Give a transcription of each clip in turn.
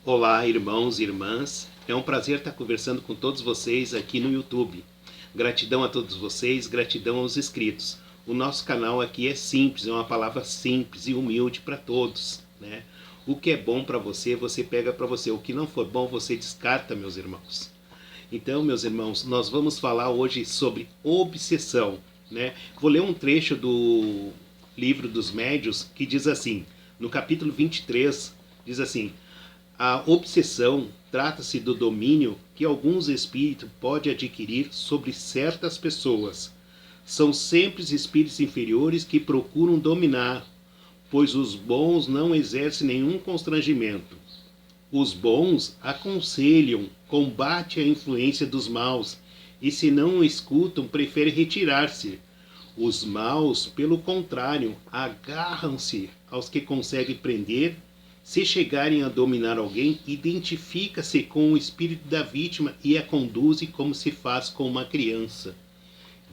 Olá, irmãos e irmãs. É um prazer estar conversando com todos vocês aqui no YouTube. Gratidão a todos vocês, gratidão aos inscritos. O nosso canal aqui é simples, é uma palavra simples e humilde para todos, né? O que é bom para você, você pega para você. O que não for bom, você descarta, meus irmãos. Então, meus irmãos, nós vamos falar hoje sobre obsessão, né? Vou ler um trecho do livro dos Médiuns que diz assim, no capítulo 23, diz assim: a obsessão trata-se do domínio que alguns espíritos podem adquirir sobre certas pessoas. São sempre os espíritos inferiores que procuram dominar, pois os bons não exercem nenhum constrangimento. Os bons aconselham, combatem a influência dos maus, e se não o escutam, preferem retirar-se. Os maus, pelo contrário, agarram-se aos que conseguem prender. Se chegarem a dominar alguém, identifica-se com o espírito da vítima e a conduz como se faz com uma criança.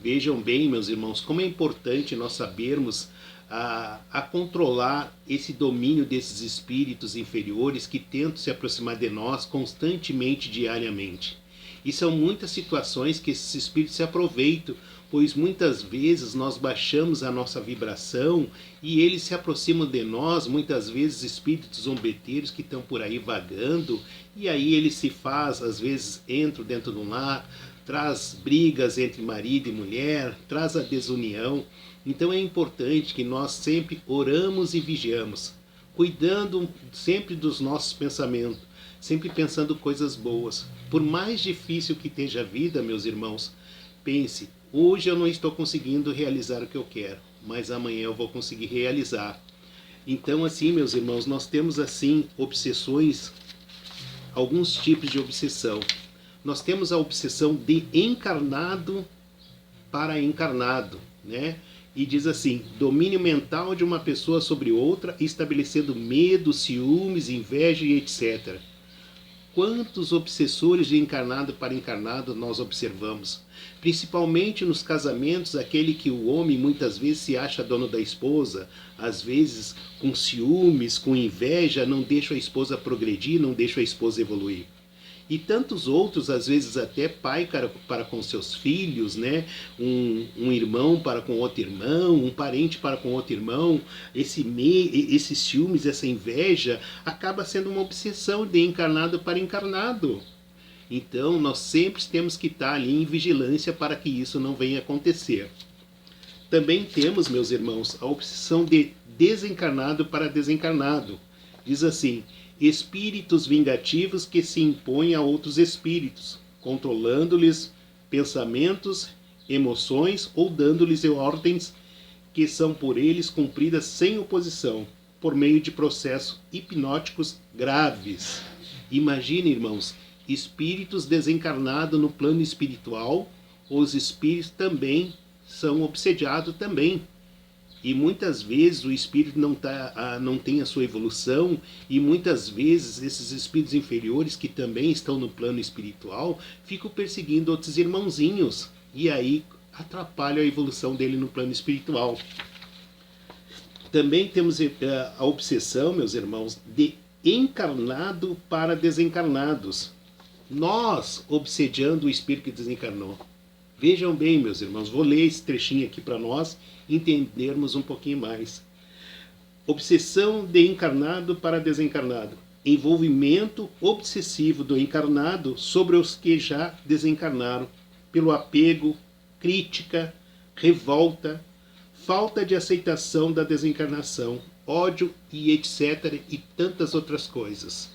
Vejam bem, meus irmãos, como é importante nós sabermos a controlar esse domínio desses espíritos inferiores que tentam se aproximar de nós constantemente, diariamente. E são muitas situações que esses espíritos se aproveitam, pois muitas vezes nós baixamos a nossa vibração e eles se aproximam de nós, muitas vezes espíritos zombeteiros que estão por aí vagando, e aí eles se faz, às vezes entram dentro de um lar, traz brigas entre marido e mulher, traz a desunião. Então é importante que nós sempre oramos e vigiamos, cuidando sempre dos nossos pensamentos, sempre pensando coisas boas. Por mais difícil que esteja a vida, meus irmãos, pense, hoje eu não estou conseguindo realizar o que eu quero, mas amanhã eu vou conseguir realizar. Então assim, meus irmãos, nós temos assim obsessões, alguns tipos de obsessão. Nós temos a obsessão de encarnado para encarnado, né? E diz assim, domínio mental de uma pessoa sobre outra, estabelecendo medo, ciúmes, inveja e etc. Quantos obsessores de encarnado para encarnado nós observamos? Principalmente nos casamentos, aquele que o homem muitas vezes se acha dono da esposa, às vezes com ciúmes, com inveja, não deixa a esposa progredir, não deixa a esposa evoluir. E tantos outros, às vezes até pai para com seus filhos, né? Um irmão para com outro irmão, um parente para com outro irmão. Esses ciúmes, essa inveja, acaba sendo uma obsessão de encarnado para encarnado. Então nós sempre temos que estar ali em vigilância para que isso não venha acontecer. Também temos, meus irmãos, a obsessão de desencarnado para desencarnado. Diz assim, espíritos vingativos que se impõem a outros espíritos, controlando-lhes pensamentos, emoções ou dando-lhes ordens que são por eles cumpridas sem oposição, por meio de processos hipnóticos graves. Imagine, irmãos, espíritos desencarnados no plano espiritual, os espíritos também são obsediados também. E muitas vezes o espírito não tem a sua evolução, e muitas vezes esses espíritos inferiores que também estão no plano espiritual ficam perseguindo outros irmãozinhos, e aí atrapalham a evolução dele no plano espiritual. Também temos a obsessão, meus irmãos, de encarnado para desencarnados. Nós obsediando o espírito que desencarnou. Vejam bem, meus irmãos, vou ler esse trechinho aqui para nós entendermos um pouquinho mais. Obsessão de encarnado para desencarnado. Envolvimento obsessivo do encarnado sobre os que já desencarnaram, pelo apego, crítica, revolta, falta de aceitação da desencarnação, ódio e etc. e tantas outras coisas.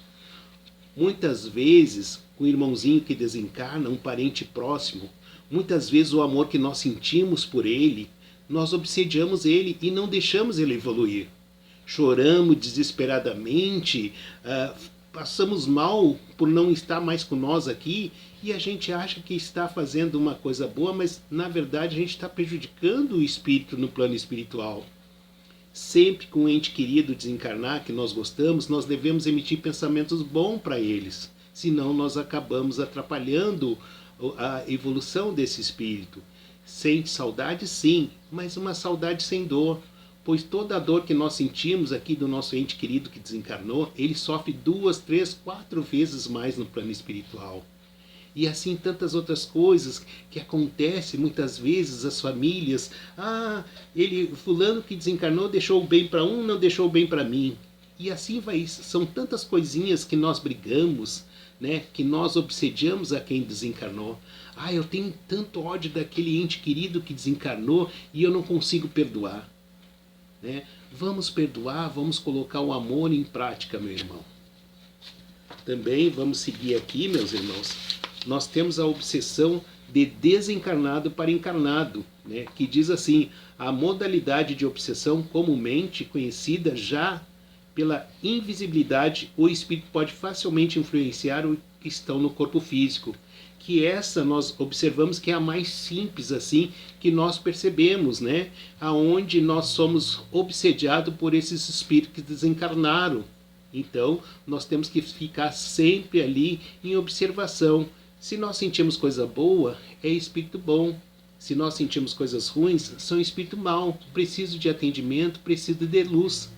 Muitas vezes, o irmãozinho que desencarna, um parente próximo, muitas vezes o amor que nós sentimos por ele, nós obsediamos ele e não deixamos ele evoluir. Choramos desesperadamente, passamos mal por não estar mais com nós aqui, e a gente acha que está fazendo uma coisa boa, mas na verdade a gente está prejudicando o espírito no plano espiritual. Sempre que um ente querido desencarnar, que nós gostamos, nós devemos emitir pensamentos bons para eles, senão nós acabamos atrapalhando a evolução desse espírito. Sente saudade, sim, mas uma saudade sem dor, pois toda a dor que nós sentimos aqui do nosso ente querido que desencarnou, ele sofre 2, 3, 4 vezes mais no plano espiritual. E assim tantas outras coisas que acontecem muitas vezes, as famílias, fulano que desencarnou deixou o bem para um, não deixou o bem para mim. E assim vai, são tantas coisinhas que nós brigamos, né, que nós obsediamos a quem desencarnou. Eu tenho tanto ódio daquele ente querido que desencarnou e eu não consigo perdoar. Né? Vamos perdoar, vamos colocar o amor em prática, meu irmão. Também vamos seguir aqui, meus irmãos. Nós temos a obsessão de desencarnado para encarnado, né? Que diz assim: a modalidade de obsessão comumente conhecida já pela invisibilidade, o espírito pode facilmente influenciar o que estão no corpo físico. Que essa nós observamos que é a mais simples, assim, que nós percebemos, né? Aonde nós somos obsediados por esses espíritos que desencarnaram. Então, nós temos que ficar sempre ali em observação. Se nós sentimos coisa boa, é espírito bom. Se nós sentimos coisas ruins, são espírito mau. Preciso de atendimento, preciso de luz.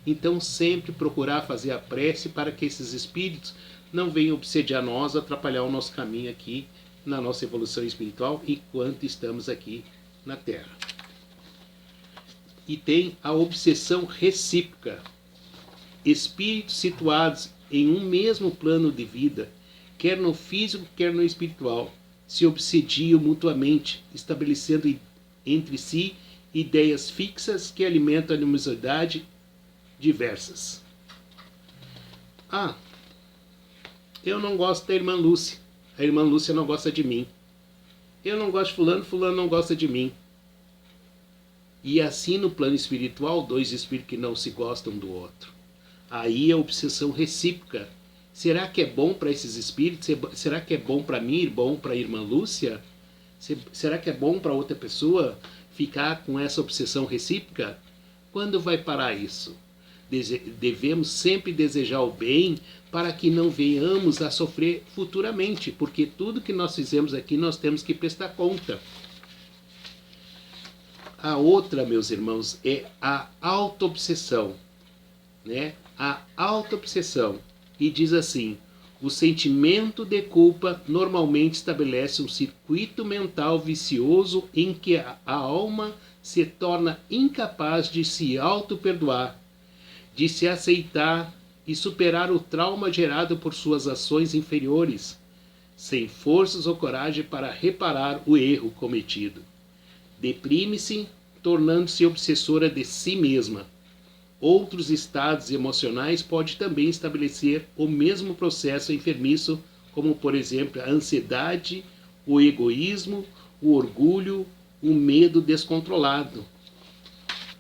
Então, sempre procurar fazer a prece para que esses espíritos não venham obsediar nós, atrapalhar o nosso caminho aqui na nossa evolução espiritual enquanto estamos aqui na Terra. E tem a obsessão recíproca. Espíritos situados em um mesmo plano de vida, quer no físico, quer no espiritual, se obsediam mutuamente, estabelecendo entre si ideias fixas que alimentam animosidade diversas. Eu não gosto da irmã Lúcia, a irmã Lúcia não gosta de mim. Eu não gosto de fulano, fulano não gosta de mim. E assim no plano espiritual, dois espíritos que não se gostam do outro. Aí a obsessão recíproca. Será que é bom para esses espíritos? Será que é bom para mim, bom para a irmã Lúcia? Será que é bom para outra pessoa ficar com essa obsessão recíproca? Quando vai parar isso? Devemos sempre desejar o bem para que não venhamos a sofrer futuramente, porque tudo que nós fizemos aqui nós temos que prestar conta. A outra, meus irmãos, é a autoobsessão, né? A autoobsessão. E diz assim: o sentimento de culpa normalmente estabelece um circuito mental vicioso em que a alma se torna incapaz de se auto-perdoar, de se aceitar e superar o trauma gerado por suas ações inferiores, sem forças ou coragem para reparar o erro cometido. Deprime-se, tornando-se obsessora de si mesma. Outros estados emocionais podem também estabelecer o mesmo processo enfermiço, como, por exemplo, a ansiedade, o egoísmo, o orgulho, o medo descontrolado.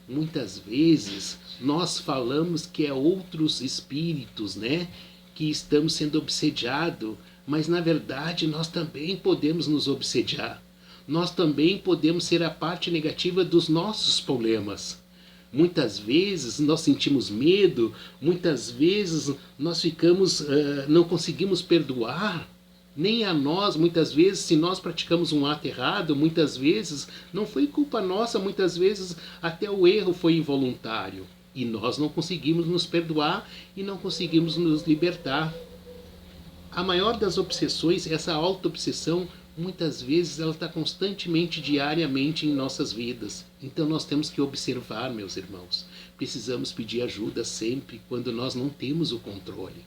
Muitas vezes nós falamos que é outros espíritos, né, que estamos sendo obsediados, mas na verdade nós também podemos nos obsediar. Nós também podemos ser a parte negativa dos nossos problemas. Muitas vezes nós sentimos medo, muitas vezes nós não conseguimos perdoar, nem a nós. Muitas vezes, se nós praticamos um ato errado, muitas vezes não foi culpa nossa, muitas vezes até o erro foi involuntário. E nós não conseguimos nos perdoar e não conseguimos nos libertar. A maior das obsessões, essa auto-obsessão, muitas vezes ela está constantemente, diariamente em nossas vidas. Então nós temos que observar, meus irmãos. Precisamos pedir ajuda sempre quando nós não temos o controle.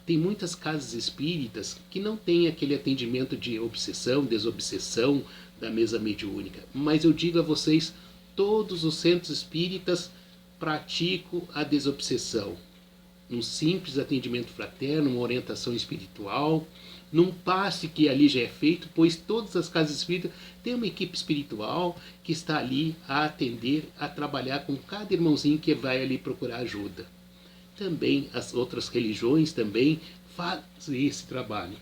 Tem muitas casas espíritas que não têm aquele atendimento de obsessão, desobsessão da mesa mediúnica. Mas eu digo a vocês, todos os centros espíritas praticam a desobsessão. Um simples atendimento fraterno, uma orientação espiritual, num passe que ali já é feito, pois todas as casas espíritas têm uma equipe espiritual que está ali a atender, a trabalhar com cada irmãozinho que vai ali procurar ajuda. Também as outras religiões também fazem esse trabalho.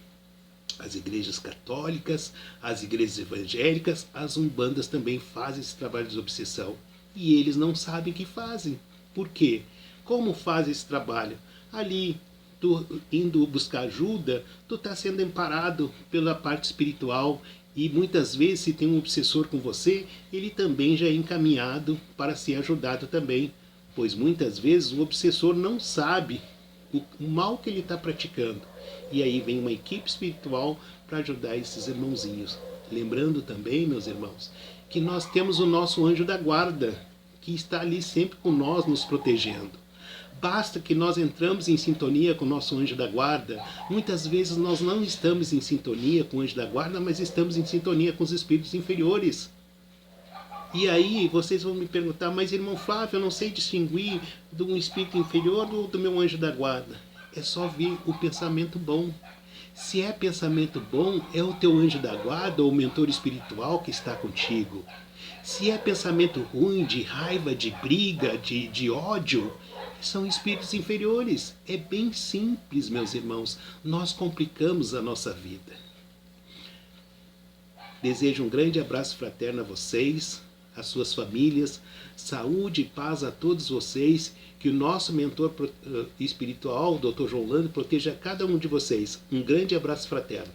As igrejas católicas, as igrejas evangélicas, as umbandas também fazem esse trabalho de obsessão. E eles não sabem que fazem. Por quê? Como fazem esse trabalho? Ali, tu indo buscar ajuda, tu está sendo amparado pela parte espiritual E muitas vezes, se tem um obsessor com você, ele também já é encaminhado para ser ajudado também, pois muitas vezes o obsessor não sabe o mal que ele está praticando. E aí vem uma equipe espiritual para ajudar esses irmãozinhos. Lembrando também, meus irmãos, que nós temos o nosso anjo da guarda, que está ali sempre com nós, nos protegendo. Basta que nós entramos em sintonia com o nosso anjo da guarda. Muitas vezes nós não estamos em sintonia com o anjo da guarda, mas estamos em sintonia com os espíritos inferiores. E aí vocês vão me perguntar, mas irmão Flávio, eu não sei distinguir de um espírito inferior do meu anjo da guarda. É só ver o pensamento bom. Se é pensamento bom, é o teu anjo da guarda ou o mentor espiritual que está contigo. Se é pensamento ruim, de raiva, de briga, de ódio, são espíritos inferiores. É bem simples, meus irmãos. Nós complicamos a nossa vida. Desejo um grande abraço fraterno a vocês, às suas famílias, saúde e paz a todos vocês, que o nosso mentor espiritual, o Dr. João Lando, proteja cada um de vocês. Um grande abraço fraterno.